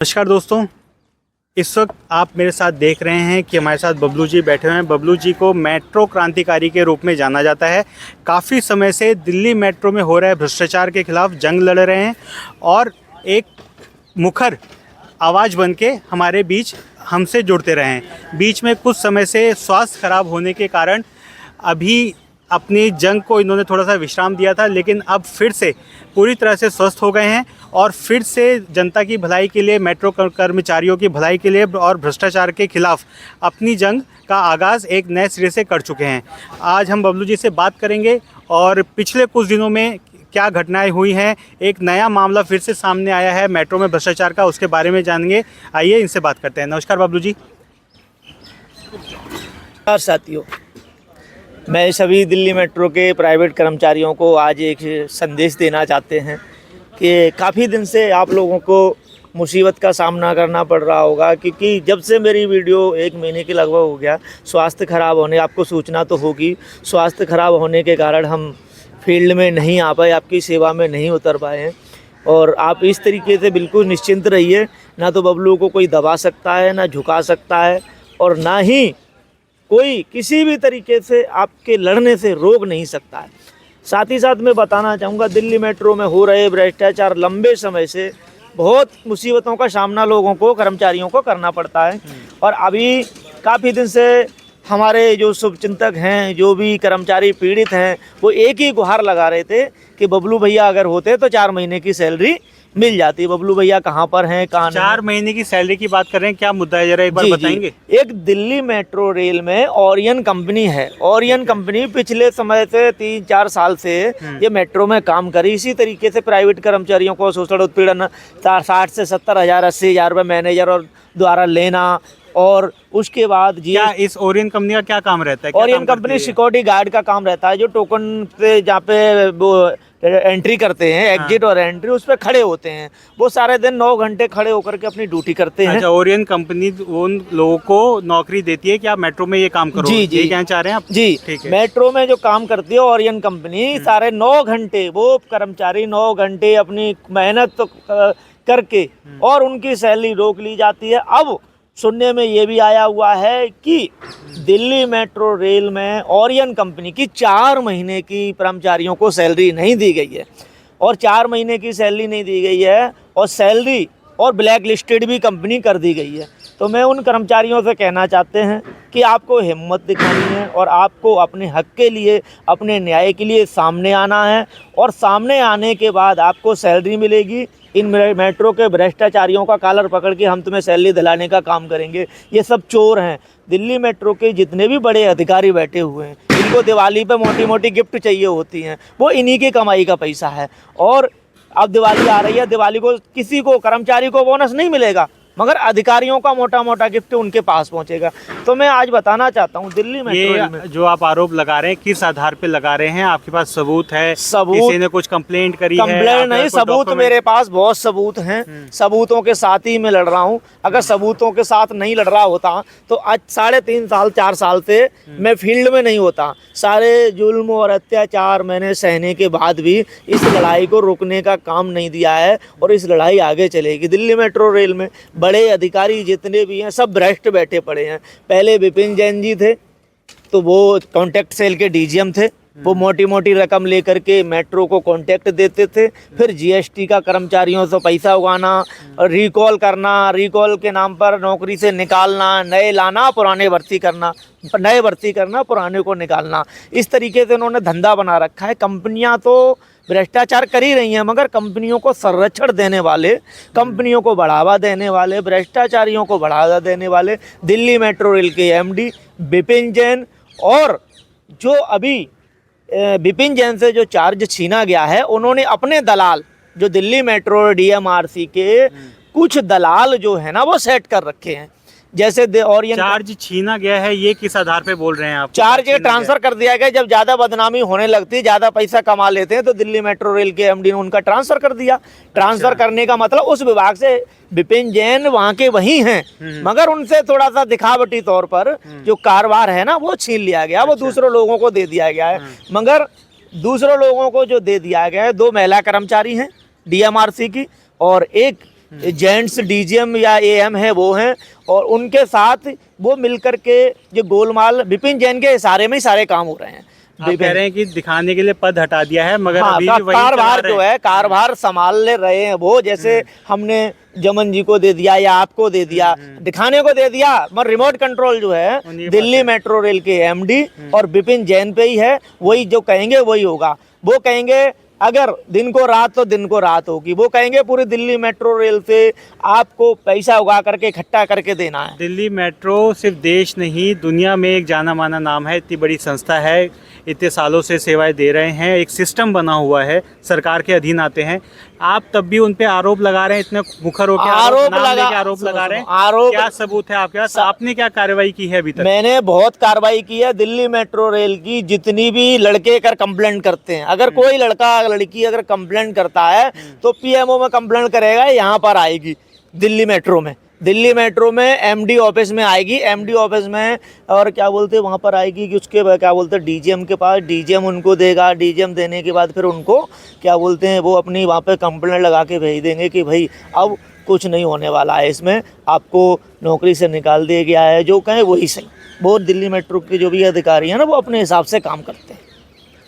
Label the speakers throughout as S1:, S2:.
S1: नमस्कार दोस्तों, इस वक्त आप मेरे साथ देख रहे हैं कि हमारे साथ बबलू जी बैठे हुए हैं। बबलू जी को मेट्रो क्रांतिकारी के रूप में जाना जाता है। काफ़ी समय से दिल्ली मेट्रो में हो रहे भ्रष्टाचार के खिलाफ जंग लड़ रहे हैं और एक मुखर आवाज़ बन के हमारे बीच हमसे जुड़ते रहे हैं। बीच में कुछ समय से स्वास्थ्य खराब होने के कारण अभी अपनी जंग को इन्होंने थोड़ा सा विश्राम दिया था, लेकिन अब फिर से पूरी तरह से स्वस्थ हो गए हैं और फिर से जनता की भलाई के लिए, मेट्रो कर्मचारियों की भलाई के लिए और भ्रष्टाचार के खिलाफ अपनी जंग का आगाज़ एक नए सिरे से कर चुके हैं। आज हम बबलू जी से बात करेंगे और पिछले कुछ दिनों में क्या घटनाएं हुई हैं, एक नया मामला फिर से सामने आया है मेट्रो में भ्रष्टाचार का, उसके बारे में जानेंगे। आइए इनसे बात करते हैं। नमस्कार बबलू जी।
S2: नमस्कार साथियों, मैं सभी दिल्ली मेट्रो के प्राइवेट कर्मचारियों को आज एक संदेश देना चाहते हैं कि काफ़ी दिन से आप लोगों को मुसीबत का सामना करना पड़ रहा होगा, क्योंकि जब से मेरी वीडियो 1 महीने के लगभग हो गया, स्वास्थ्य खराब होने, आपको सूचना तो होगी, स्वास्थ्य खराब होने के कारण हम फील्ड में नहीं आ पाए, आपकी सेवा में नहीं उतर पाए हैं। और आप इस तरीके से बिल्कुल निश्चिंत रहिए, ना तो बबलू को कोई दबा सकता है, ना झुका सकता है, और ना ही कोई किसी भी तरीके से आपके लड़ने से रोक नहीं सकता है। साथ ही साथ मैं बताना चाहूँगा, दिल्ली मेट्रो में हो रहे भ्रष्टाचार लंबे समय से बहुत मुसीबतों का सामना लोगों को, कर्मचारियों को करना पड़ता है। और अभी काफ़ी दिन से हमारे जो शुभचिंतक हैं, जो भी कर्मचारी पीड़ित हैं, वो एक ही गुहार लगा रहे थे कि बबलू भैया अगर होते तो 4 महीने की सैलरी मिल जाती। बबलू भैया कहाँ पर हैं, कहाँ
S1: 4 महीने की सैलरी की बात कर रहे हैं, क्या मुद्दा है, जरा एक बार बताएंगे?
S2: एक दिल्ली मेट्रो रेल में ओरियन कंपनी है। ओरियन कंपनी पिछले समय से 3-4 साल से ये मेट्रो में काम करी। इसी तरीके से प्राइवेट कर्मचारियों को शोषण, उत्पीड़न, 60 से 70 हज़ार, 80 हज़ार रुपये मैनेजर और द्वारा लेना। और उसके बाद
S1: क्या इस ओरियन कंपनी का क्या काम रहता है?
S2: ओरियन कंपनी सिक्योरिटी गार्ड का काम रहता है, जो टोकन पे जहाँ पे वो एंट्री करते हैं, एग्जिट और एंट्री, उस पर खड़े होते हैं। वो सारे दिन 9 घंटे खड़े होकर के अपनी ड्यूटी करते हैं।
S1: अच्छा, ओरियन कंपनी उन लोगों को नौकरी देती है कि आप मेट्रो में ये काम करो?
S2: जी जी,
S1: ये कहना चाह रहे हैं आप?
S2: जी,
S1: ठीक है।
S2: मेट्रो में जो काम करती है ओरियन कंपनी, सारे 9 घंटे वो कर्मचारी 9 घंटे अपनी मेहनत तो करके और उनकी सैलरी रोक ली जाती है। अब सुनने में ये भी आया हुआ है कि दिल्ली मेट्रो रेल में ओरियन कंपनी की 4 महीने की कर्मचारियों को सैलरी नहीं दी गई है। और 4 महीने की सैलरी नहीं दी गई है और सैलरी और ब्लैक लिस्टेड भी कंपनी कर दी गई है। तो मैं उन कर्मचारियों से कहना चाहते हैं कि आपको हिम्मत दिखानी है और आपको अपने हक के लिए, अपने न्याय के लिए सामने आना है। और सामने आने के बाद आपको सैलरी मिलेगी। इन मेट्रो के भ्रष्टाचारियों का कॉलर पकड़ के हम तुम्हें सैलरी दिलाने का काम करेंगे। ये सब चोर हैं। दिल्ली मेट्रो के जितने भी बड़े अधिकारी बैठे हुए हैं, इनको दिवाली पे मोटी मोटी गिफ्ट चाहिए होती हैं, वो इन्हीं की कमाई का पैसा है। और अब दिवाली आ रही है, दिवाली को किसी को, कर्मचारी को बोनस नहीं मिलेगा, मगर अधिकारियों का मोटा मोटा गिफ्ट उनके पास पहुंचेगा। तो मैं आज बताना चाहता हूं, दिल्ली मेट्रो में
S1: जो आप आरोप लगा रहे हैं, किस आधार पे लगा रहे हैं? आपके पास सबूत है? किसी ने कुछ कंप्लेंट करी है?
S2: कंप्लेंट नहीं, सबूत मेरे पास बहुत सबूत हैं। सबूतों के साथ ही मैं लड़ रहा हूं। अगर सबूतों के साथ नहीं लड़ रहा होता तो आज 3.5 साल 4 साल से मैं फील्ड में नहीं होता। सारे जुल्म और अत्याचार मैंने सहने के बाद भी इस लड़ाई को रोकने का काम नहीं दिया है और इस लड़ाई आगे चलेगी। दिल्ली मेट्रो रेल में बड़े अधिकारी जितने भी हैं, सब भ्रष्ट बैठे पड़े हैं। पहले विपिन जैन जी थे, तो वो कॉन्ट्रैक्ट सेल के डीजीएम थे। वो मोटी मोटी रकम लेकर के मेट्रो को कॉन्ट्रैक्ट देते थे। फिर जीएसटी का कर्मचारियों से पैसा उगाना, रिकॉल करना, रिकॉल के नाम पर नौकरी से निकालना, नए लाना, पुराने भर्ती करना, नए भर्ती करना, पुराने को निकालना। इस तरीके से उन्होंने धंधा बना रखा है। कंपनियां तो भ्रष्टाचार कर ही रही हैं, मगर कंपनियों को संरक्षण देने वाले, कंपनियों को बढ़ावा देने वाले, भ्रष्टाचारियों को बढ़ावा देने वाले दिल्ली मेट्रो रेल के एमडी विपिन जैन, और जो अभी विपिन जैन से जो चार्ज छीना गया है, उन्होंने अपने दलाल, जो दिल्ली मेट्रो डीएमआरसी के कुछ दलाल जो है ना, वो सेट कर रखे हैं। जैसे ओरियन
S1: चार्ज छीना गया है, ये किस आधार पे बोल रहे हैं आप?
S2: चार्ज ये ट्रांसफर कर दिया गया। जब ज्यादा बदनामी होने लगती है, ज्यादा पैसा कमा लेते हैं, तो दिल्ली मेट्रो रेल के एमडी ने उनका ट्रांसफर कर दिया। ट्रांसफर करने का मतलब उस विभाग से विपिन जैन वहाँ के वही हैं, मगर उनसे थोड़ा सा दिखावटी तौर पर जो कारोबार है ना, वो छीन लिया गया, वो दूसरे लोगों को दे दिया गया है। मगर दूसरे लोगों को जो दे दिया गया है, 2 महिला कर्मचारी हैं डीएमआरसी की और एक जेंट्स डीजीएम या एएम है वो हैं, और उनके साथ वो मिलकर के जो गोलमाल विपिन जैन के इशारे में ही सारे काम हो रहे हैं।
S1: आप कह रहे हैं कि दिखाने के लिए पद हटा दिया है, मगर
S2: हाँ,
S1: अभी भी वही चला
S2: कारभार
S1: रहे
S2: जो
S1: हैं।
S2: है कारभार संभाल ले रहे हैं वो, जैसे हमने जमन जी को दे दिया या आपको दे दिया, दिखाने को दे दिया, मगर रिमोट कंट्रोल जो है
S1: उन्हीं के
S2: दिल्ली मेट्रो रेल के एमडी और विपिन जैन पे ही है। वही जो कहेंगे वही होगा। वो कहेंगे अगर दिन को रात तो दिन को रात होगी। वो कहेंगे पूरी दिल्ली मेट्रो रेल से आपको पैसा उगा करके इकट्ठा करके देना है।
S1: दिल्ली मेट्रो सिर्फ देश नहीं दुनिया में एक जाना माना नाम है, इतनी बड़ी संस्था है, इतने सालों से सेवाएं दे रहे हैं, एक सिस्टम बना हुआ है, सरकार के अधीन आते हैं। आप तब भी उन पे आरोप लगा रहे हैं, इतने मुखर होकर आरोप लगा रहे हैं।
S2: आरोप
S1: क्या सबूत है आपके पास? आपने क्या कार्रवाई की है अभी तक?
S2: मैंने बहुत कार्रवाई की है। दिल्ली मेट्रो रेल की जितनी भी लड़के कर कंप्लेंट करते हैं, अगर कोई लड़का लड़की अगर कंप्लेंट करता है तो पीएमओ में कंप्लेंट करेगा, यहाँ पर आएगी दिल्ली मेट्रो में। दिल्ली मेट्रो में एमडी ऑफिस में आएगी, एमडी ऑफिस में और क्या बोलते हैं वहाँ पर आएगी कि उसके क्या बोलते हैं डीजीएम के पास, डीजीएम उनको देगा। डीजीएम देने के बाद फिर उनको क्या बोलते हैं वो अपनी वहाँ पे कंप्लेंट लगा के भेज देंगे कि भाई अब कुछ नहीं होने वाला है, इसमें आपको नौकरी से निकाल दिया गया है। जो कहें वही सही। वो दिल्ली मेट्रो के जो भी अधिकारी हैं ना वो अपने हिसाब से काम करते हैं।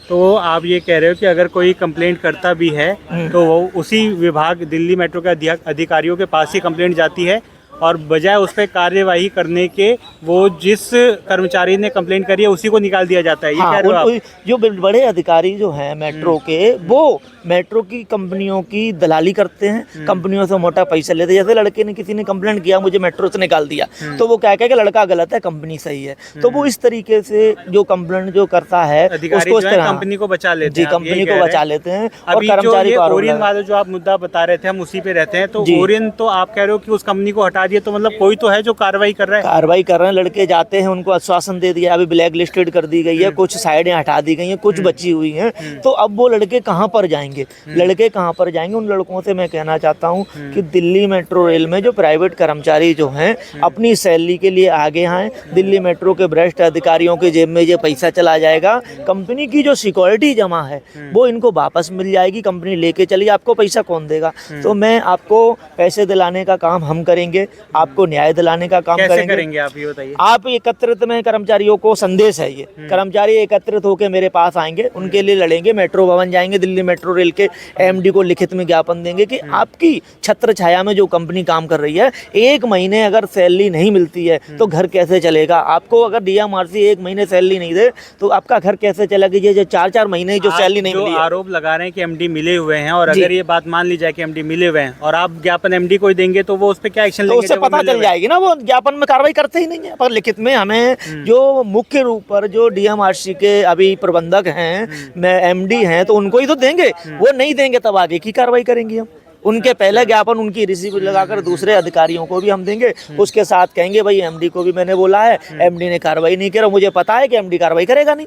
S1: तो आप ये कह रहे हो कि अगर कोई कंप्लेंट करता भी है तो वो उसी विभाग दिल्ली मेट्रो के अधिकारियों के पास ही कंप्लेंट जाती है, और बजाय उस पर कार्यवाही करने के वो जिस कर्मचारी ने कंप्लेंट करी है उसी को निकाल दिया जाता है। ये
S2: हाँ,
S1: कह रहे हो आप?
S2: जो बड़े अधिकारी जो हैं मेट्रो के, वो मेट्रो की कंपनियों की दलाली करते हैं, कंपनियों से मोटा पैसा लेते हैं। जैसे लड़के ने किसी ने कंप्लेंट किया मुझे मेट्रो से निकाल दिया, तो वो क्या कहे कि लड़का गलत है कंपनी सही है। तो वो इस तरीके से जो कंप्लेंट जो करता है
S1: अधिकारी
S2: उसको
S1: जो है कंपनी को बचा लेते
S2: जी,
S1: हैं।
S2: कंपनी को बचा लेते हैं और
S1: अभी
S2: कर्मचारी को
S1: ओरियन वाले जो आप मुद्दा बता रहे थे हम उसी पे रहते हैं, तो
S2: जी।
S1: ओरियन तो आप कह रहे हो कि उस कंपनी को हटा दिया, तो मतलब कोई तो है जो कार्रवाई कर रहा है।
S2: कार्रवाई कर रहे हैं, लड़के जाते हैं, उनको आश्वासन दे दिया, अभी ब्लैक लिस्टेड कर दी गई है, कुछ साइडें हटा दी गई हैं, कुछ बची हुई हैं। तो अब वो लड़के कहाँ पर जाएंगे? लड़के कहाँ पर जाएंगे? उन लड़कों से मैं कहना चाहता हूँ कि दिल्ली मेट्रो रेल में जो प्राइवेट कर्मचारी जो हैं अपनी सैलरी के लिए आगे आए। दिल्ली मेट्रो के भ्रष्ट अधिकारियों के जेब में ये पैसा चला जाएगा, कंपनी की जो सिक्योरिटी जमा है वो इनको वापस मिल जाएगी, कंपनी लेके चली। आपको पैसा कौन देगा? तो मैं आपको पैसे दिलाने का काम हम करेंगे, आपको न्याय दिलाने का काम
S1: करेंगे आप ये बताइए।
S2: आप एकत्रित में कर्मचारियों को संदेश है ये, कर्मचारी एकत्रित होकर मेरे पास आएंगे, उनके लिए लड़ेंगे, मेट्रो भवन जाएंगे, दिल्ली मेट्रो रेल के एमडी को लिखित में ज्ञापन देंगे कि आपकी छत्र छाया में जो कंपनी काम कर रही है, 1 महीने अगर सैलरी नहीं मिलती है तो घर कैसे चलेगा? आपको अगर डीएमआरसी 1 महीने सैलरी नहीं दे तो आपका घर कैसे चलेगा? ये जो 4-4 महीने जो सैलरी नहीं मिली है।
S1: आरोप लगा रहे हैं कि एमडी मिले हुए हैं, और अगर ये बात मान ली जाए कि एमडी मिले हुए हैं और आप ज्ञापन एमडी को देंगे तो वो उस पर क्या एक्शन
S2: तो
S1: लेंगे?
S2: उससे पता चल जाएगी ना, वो ज्ञापन में कार्रवाई करते ही नहीं है। पर लिखित में हमें जो मुख्य रूप पर जो डीएमआरसी के अभी प्रबंधक हैं, मैं एमडी हैं, तो उनको ही तो देंगे। वो नहीं देंगे तब आगे की कार्रवाई करेंगे हम। उनके पहले ज्ञापन उनकी रिसीव लगाकर दूसरे अधिकारियों को भी हम देंगे, उसके साथ कहेंगे भाई एमडी को भी मैंने बोला है, एमडी ने कार्रवाई नहीं करा, मुझे पता है कि एमडी कार्रवाई करेगा नहीं,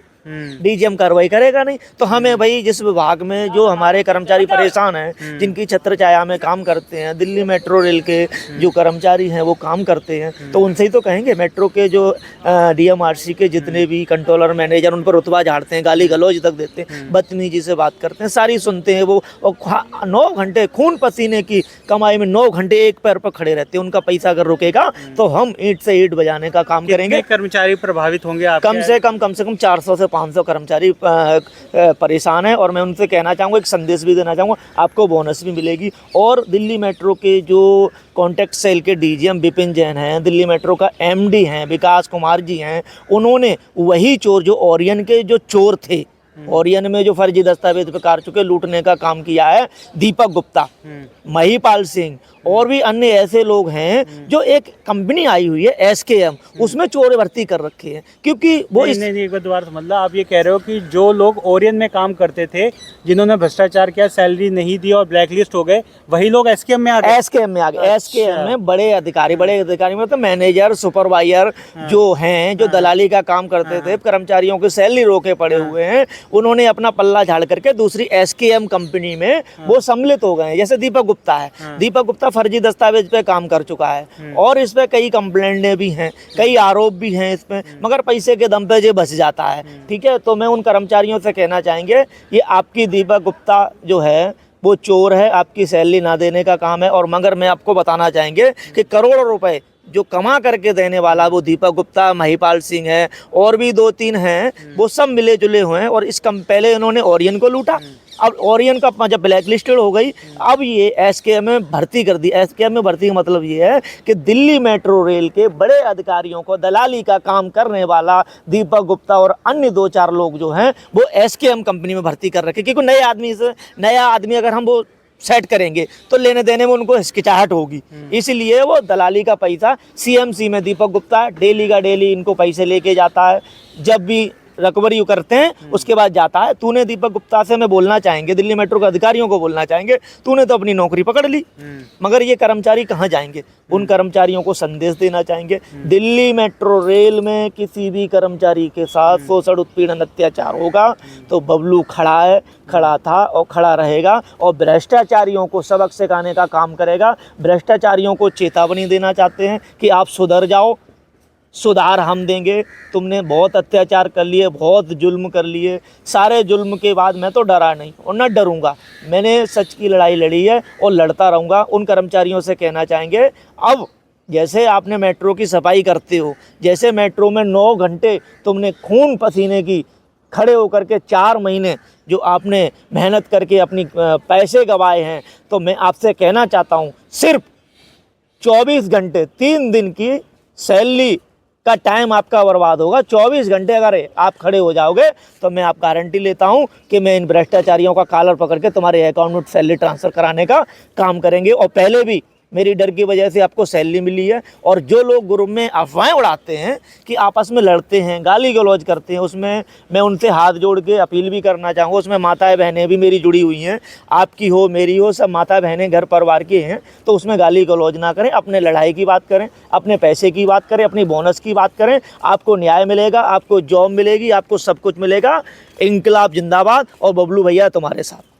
S2: डीजीएम कार्रवाई करेगा नहीं। तो हमें भाई जिस विभाग में जो हमारे कर्मचारी परेशान हैं, जिनकी छत्र छाया में काम करते हैं, दिल्ली मेट्रो रेल के जो कर्मचारी हैं वो काम करते हैं, तो उनसे ही तो कहेंगे। मेट्रो के जो डीएमआरसी के जितने भी कंट्रोलर मैनेजर, उन पर रुतबा झाड़ते हैं, गाली गलौज तक देते हैं, बदतमीजी से बात करते हैं, सारी सुनते हैं वो। और 9 घंटे खून पसीने की कमाई में 9 घंटे एक पैर पर खड़े रहते हैं। उनका पैसा अगर रुकेगा तो हम ईंट से ईंट बजाने का काम करेंगे।
S1: कर्मचारी प्रभावित होंगे?
S2: कम से कम 400 से 500 कर्मचारी परेशान है। और मैं उनसे कहना चाहूँगा, एक संदेश भी देना चाहूँगा, आपको बोनस भी मिलेगी। और दिल्ली मेट्रो के जो कॉन्टैक्ट सेल के डीजीएम विपिन जैन हैं, दिल्ली मेट्रो का एमडी हैं विकास कुमार जी हैं, उन्होंने वही चोर जो ओरियन के जो चोर थे, ओरियन में जो फर्जी दस्तावेज पे कारचुके लूटने का काम किया है, दीपक गुप्ता, महिपाल सिंह और भी अन्य ऐसे लोग हैं जो एक कंपनी आई हुई है एसकेएम, उसमें चोर भर्ती कर रखे हैं। क्योंकि वो
S1: नहीं, एक बार समझ लो, आप ये कह रहे हो कि जो लोग ओरियन में काम करते थे, जिन्होंने भ्रष्टाचार किया, सैलरी नहीं दी और ब्लैकलिस्ट हो गए, वही लोग एसकेएम में आ गए।
S2: एसकेएम में आ गए। एसकेएम में बड़े अधिकारी मतलब मैनेजर, सुपरवाइजर जो हैं, जो दलाली का काम करते थे, कर्मचारियों की सैलरी रोके पड़े हुए हैं, उन्होंने अपना पल्ला झाड़ करके दूसरी एसकेएम कंपनी में वो सम्मिलित हो गए हैं। जैसे दीपक गुप्ता है, दीपक गुप्ता फर्जी दस्तावेज पे काम कर चुका है और इस पे कई कंप्लेंटें भी हैं, कई आरोप भी हैं इस पे, मगर पैसे के दम पे ये बच जाता है। ठीक है, तो मैं उन कर्मचारियों से कहना चाहेंगे, ये आपकी दीपक गुप्ता जो है वो चोर है, आपकी सैलरी ना देने का काम है। और मगर मैं आपको बताना चाहेंगे कि करोड़ों रुपए जो कमा करके देने वाला वो दीपक गुप्ता, महिपाल सिंह है और भी 2-3 हैं, वो सब मिले जुले हुए हैं। और पहले इन्होंने ओरियन को लूटा, अब ओरियन का जब ब्लैक लिस्टेड हो गई, अब ये एसकेएम में भर्ती कर दी। एसकेएम में भर्ती का मतलब ये है कि दिल्ली मेट्रो रेल के बड़े अधिकारियों को दलाली का काम करने वाला दीपक गुप्ता और अन्य 2-4 लोग जो हैं वो एसकेएम कंपनी में भर्ती कर रखे। क्योंकि नया आदमी अगर हम वो सेट करेंगे तो लेने देने में उनको हिचकिचाहट होगी, इसलिए वो दलाली का पैसा सीएमसी में दीपक गुप्ता डेली का डेली इनको पैसे लेके जाता है। जब भी रिकवरी करते हैं उसके बाद जाता है। तूने दीपक गुप्ता से मैं बोलना चाहेंगे, दिल्ली मेट्रो के अधिकारियों को बोलना चाहेंगे, तूने तो अपनी नौकरी पकड़ ली, मगर ये कर्मचारी कहाँ जाएंगे? उन कर्मचारियों को संदेश देना चाहेंगे, दिल्ली मेट्रो रेल में किसी भी कर्मचारी के साथ शोषण, उत्पीड़न, अत्याचार होगा तो बबलू खड़ा है, खड़ा था और खड़ा रहेगा और भ्रष्टाचारियों को सबक सिखाने का काम करेगा। भ्रष्टाचारियों को चेतावनी देना चाहते हैं कि आप सुधर जाओ, सुधार हम देंगे। तुमने बहुत अत्याचार कर लिए, बहुत जुल्म कर लिए, सारे जुल्म के बाद मैं तो डरा नहीं और न डरूंगा। मैंने सच की लड़ाई लड़ी है और लड़ता रहूँगा। उन कर्मचारियों से कहना चाहेंगे, अब जैसे आपने मेट्रो की सफाई करते हो, जैसे मेट्रो में 9 घंटे तुमने खून पसीने की खड़े होकर के 4 महीने जो आपने मेहनत करके अपनी पैसे गंवाए हैं, तो मैं आपसे कहना चाहता हूँ सिर्फ 24 घंटे 3 दिन की सैलरी का टाइम आपका बर्बाद होगा। 24 घंटे अगर आप खड़े हो जाओगे तो मैं आप गारंटी लेता हूं कि मैं इन भ्रष्टाचारियों का कॉलर पकड़ के तुम्हारे अकाउंट में सैलरी ट्रांसफ़र कराने का काम करेंगे। और पहले भी मेरी डर की वजह से आपको सैलरी मिली है। और जो लोग ग्रुप में अफवाहें उड़ाते हैं कि आपस में लड़ते हैं, गाली गलौज करते हैं, उसमें मैं उनसे हाथ जोड़ के अपील भी करना चाहूँगा। उसमें माताएं बहनें भी मेरी जुड़ी हुई हैं, आपकी हो मेरी हो, सब माता बहनें घर परिवार की हैं, तो उसमें गाली गलौज ना करें, अपने लड़ाई की बात करें, अपने पैसे की बात करें, अपनी बोनस की बात करें। आपको न्याय मिलेगा, आपको जॉब मिलेगी, आपको सब कुछ मिलेगा। इंकलाब जिंदाबाद और बबलू भैया तुम्हारे साथ।